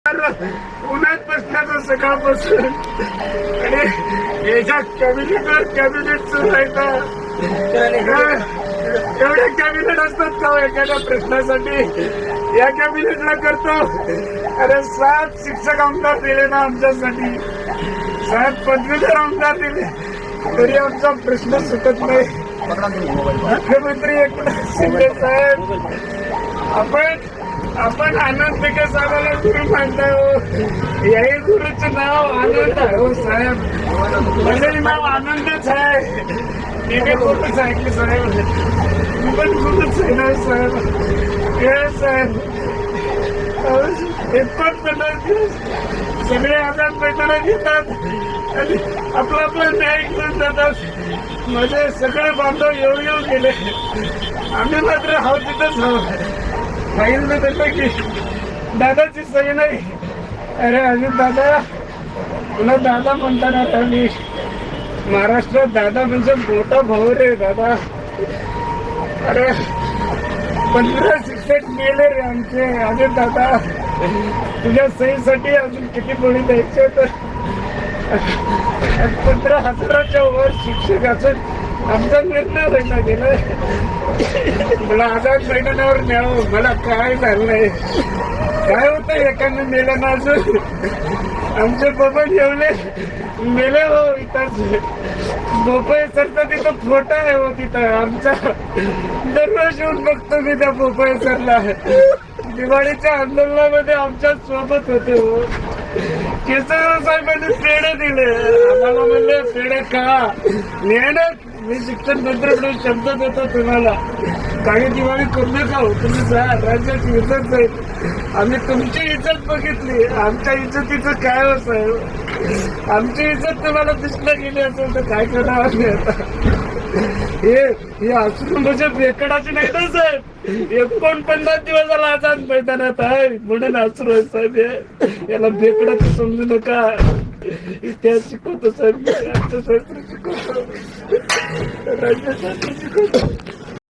उन्हात बसण्याचं सकाळपासून आणि याच्या कॅबिनेटवर कॅबिनेट सुरू राहतं. एवढे कॅबिनेट असतात का एखाद्या प्रश्नासाठी? या कॅबिनेटला करतो. अरे 7 शिक्षक आमदार दिले ना आमच्यासाठी, 7 पदवीधर आमदार दिले, तरी आमचा प्रश्न सुटत नाही. मुख्यमंत्री एकनाथ शिंदे साहेब, आपण आनंद विकास साहेबाला गुरु मानताय हो. याही गुरुचं नाव आनंद आहे हो साहेब. माझंही नाव आनंदच आहे. मी काही खोटंच ऐकले साहेब, मी पण खोटंच आहे ना साहेब. हे साहेब 49 दिवस सगळे आजाद मैदानात घेतात आणि आपला न्याय घेऊन जातात. माझे सगळे बांधव येऊ गेले, आम्ही मात्र हाव तिथंच हवं. सांगितलं त्याचं की दादाची सही नाही. अरे अजित दादा, तुला दादा म्हणताना आता मी महाराष्ट्रात दादा म्हणजे मोठा भाऊ रे दादा. अरे 15 शिक्षक गेले रे आमचे. अजित दादा, तुझ्या सहीसाठी अजून किती बळी द्यायचे? तर 15,000च्या वर शिक्षक असून आमचा निर्णय व्हायला गेलाय. मला आझाद मैदानावर न्यावं. मला काय झालंय, काय होतं एकानं मेलं ना अजून. आमचे बाबा जेवले मेले हो इथंच. भोपाई सरचा तिथं फोटो आहे हो तिथं आमचा. दररोज येऊन बघतो मी त्या भोपाई सरला. दिवाळीच्या आंदोलनामध्ये आमच्या सोबत होते हो. केसरराव साहेबांनी पेढे दिले आम्हाला. म्हणले पेढे खा, मेहनत. मी शिक्षण मंत्र्याकडून शब्द देतो तुम्हाला, काही दिवाळी करू नका हो. तुम्ही जा, राज्याची इज्जत जाईल. आम्ही तुमची इज्जत बघितली, आमच्या इज्जतीचं काय हो साहेब? आमची इज्जत तुम्हाला दिसलं गेली असेल तर काय करणार आम्ही आता? हे असून म्हणजे बेकडाची नाही ना साहेब. 49 दिवस झाला आझाद मैदानात आहे म्हणून असून आहे साहेब. याला बेकडाचं समजू नका. इतिहास शिकवतो साहेब, राज्यशास्त्र शिकवतो, राज्यशास्त्र शिकवतो.